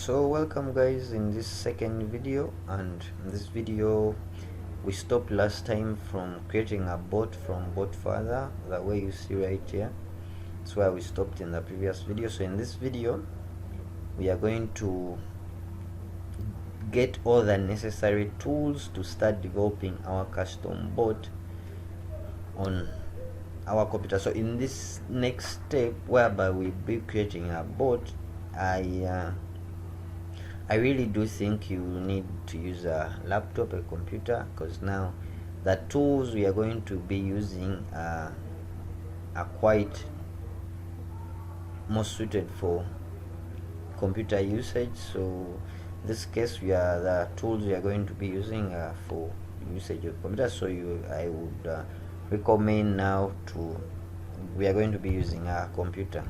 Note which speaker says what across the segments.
Speaker 1: So welcome guys in this second video, and in this video we stopped last time from creating a bot from bot further, the way you see right here. That's where we stopped in the previous video. So in this video we are going to get all the necessary tools to start developing our custom bot on our computer. So in this next step, whereby we'll be creating a bot, I really do think you need to use a laptop, a computer, because now the tools we are going to be using are quite more suited for computer usage. So in this case, the tools we are going to be using for usage of computer. So I would recommend now we are going to be using a computer.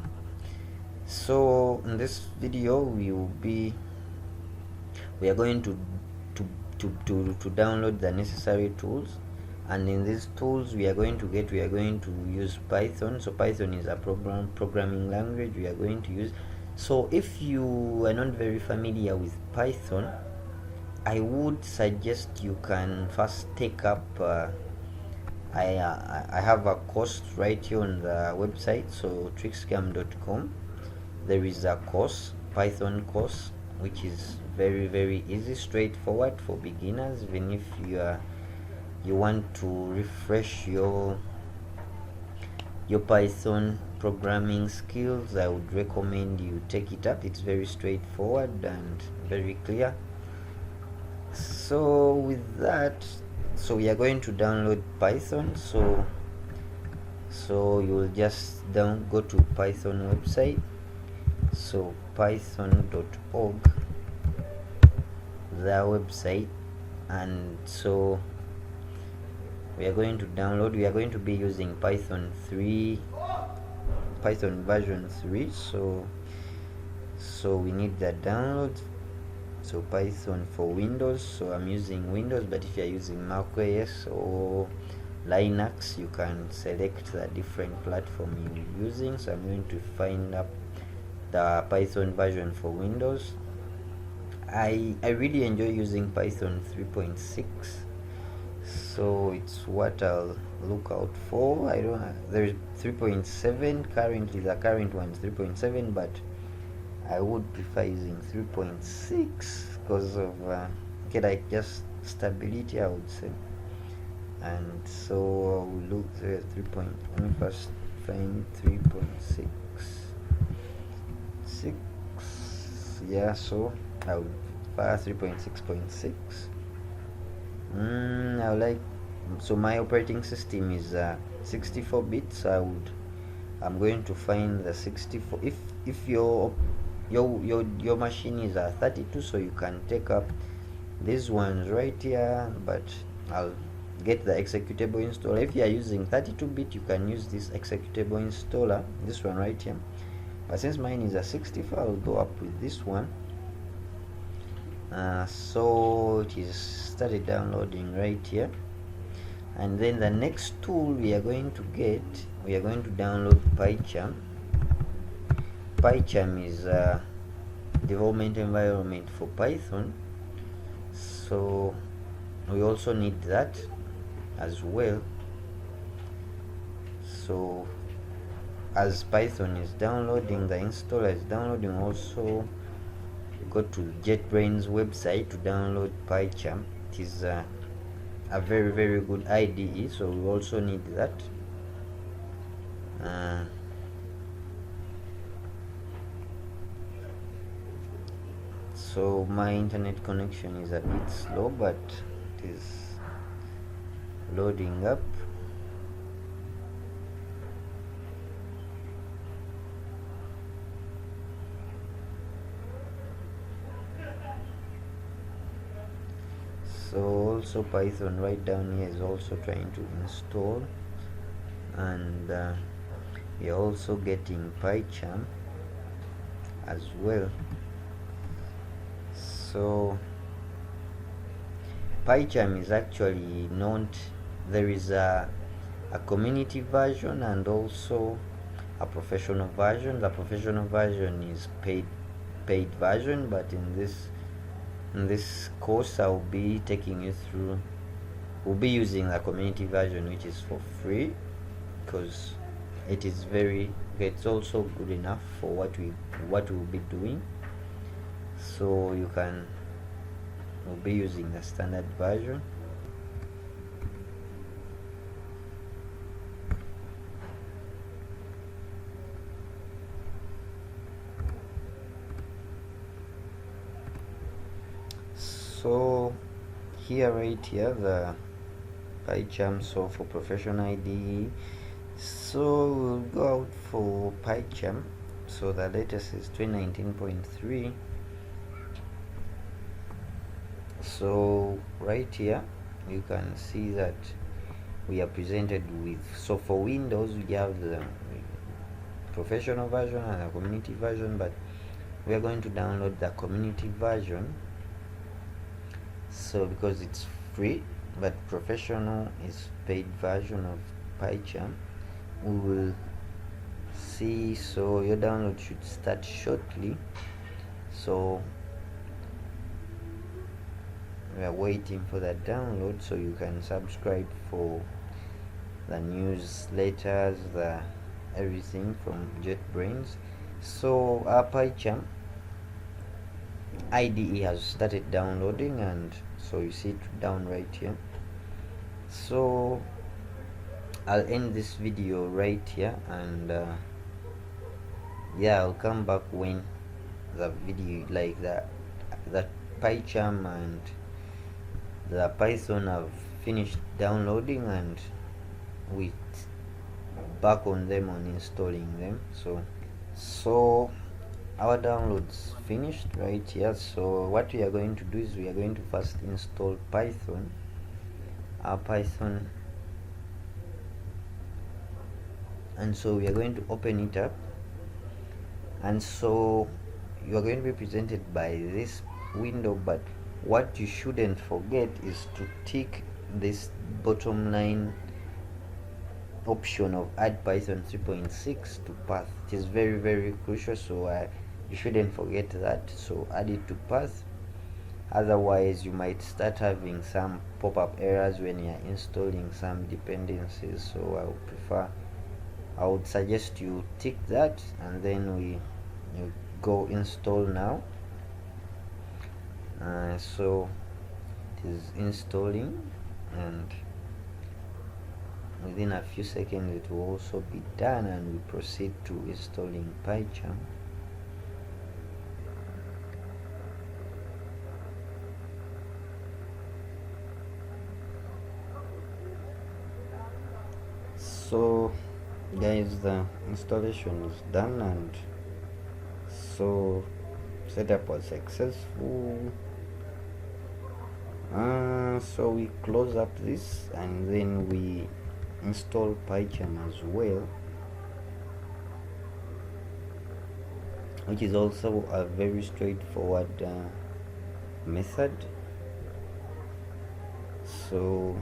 Speaker 1: So in this video we are going to download the necessary tools, and in these tools we are going to use Python. So Python is a programming language we are going to use. So if you are not very familiar with Python, I would suggest you can first take up I have a course right here on the website, so tricksgum.com. There is a course, Python course, which is very easy, straightforward for beginners. Even if you want to refresh your Python programming skills, I would recommend you take it up. It's very straightforward and very clear. So with that, so we are going to download Python. So you will just go to Python website, so python.org, the website, and so we are going to download. We are going to be using Python version 3. So we need the download. So Python for Windows, so I'm using Windows, but if you're using Mac OS or Linux, you can select the different platform you're using. So I'm going to find up the Python version for Windows. I really enjoy using Python 3.6, so it's what I'll look out for. I don't know, there's 3.7 currently. The current one is 3.7, but I would prefer using 3.6 because of like just stability, I would say. And so I'll look there 3. Let me first find 3.6. Yeah, so I would prefer 3.6.6. I would like, so my operating system is 64 bits. I'm going to find the 64. If your machine is 32, so you can take up these ones right here, but I'll get the executable installer. If you are using 32-bit, you can use this executable installer, this one right here, but since mine is a 64, I'll go up with this one. So it is started downloading right here, and then the next tool we are going to download PyCharm. PyCharm is a development environment for Python, so we also need that as well. So as Python is downloading, the installer is downloading, also go to JetBrains website to download PyCharm. It is a very good IDE, so we also need that. So my internet connection is a bit slow, but it is loading up. So also Python right down here is also trying to install, and we are also getting PyCharm as well. So PyCharm is actually not, there is a community version and also a professional version. The professional version is paid paid version, but in this course I'll be taking you through, we'll be using the community version, which is for free, because it's also good enough for what we'll be doing. So we'll be using the standard version. So right here, the PyCharm. So for professional IDE, so we'll go out for PyCharm. So the latest is 2019.3. So right here you can see that we are presented with, so for Windows we have the professional version and the community version, but we are going to download the community version, so because it's free, but professional is paid version of PyCharm. We will see, so your download should start shortly. So we are waiting for that download, so you can subscribe for the newsletters, the everything from JetBrains. So our PyCharm IDE has started downloading, and so you see it down right here. So I'll end this video right here, and yeah, I'll come back when the video, like the PyCharm and the Python have finished downloading, and we back on them on installing them. So our downloads finished right here. So what we are going to do is we are going to first install Python, our Python, and so we are going to open it up, and so you are going to be presented by this window. But what you shouldn't forget is to tick this bottom line option of add Python 3.6 to path. It is very, very crucial, so you shouldn't forget that. So add it to path, otherwise you might start having some pop-up errors when you are installing some dependencies. So I would suggest you tick that, and then you go install now. So it is installing, and within a few seconds it will also be done, and we proceed to installing PyCharm. So guys, the installation is done, and so setup was successful. So we close up this, and then we install PyCharm as well, which is also a very straightforward method. So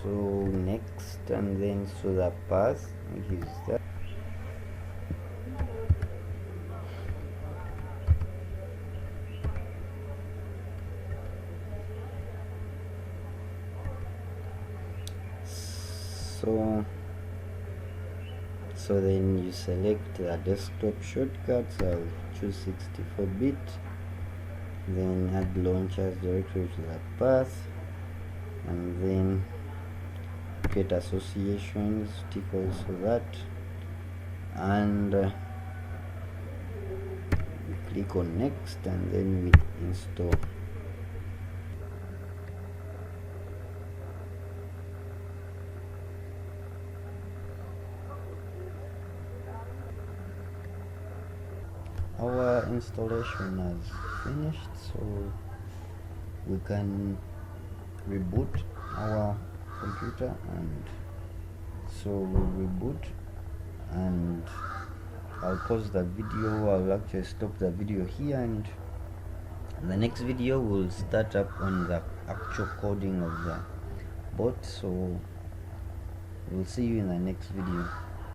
Speaker 1: next, and then so the path, which is that. So then you select the desktop shortcuts. I'll choose 64-bit, then add launchers directly to the path, and then create associations, tick also that, and we click on next, and then we install. Our installation has finished, so we can reboot our computer, and so we'll reboot, and I'll pause the video. I'll actually stop the video here, and in the next video we'll start up on the actual coding of the bot. So we'll see you in the next video.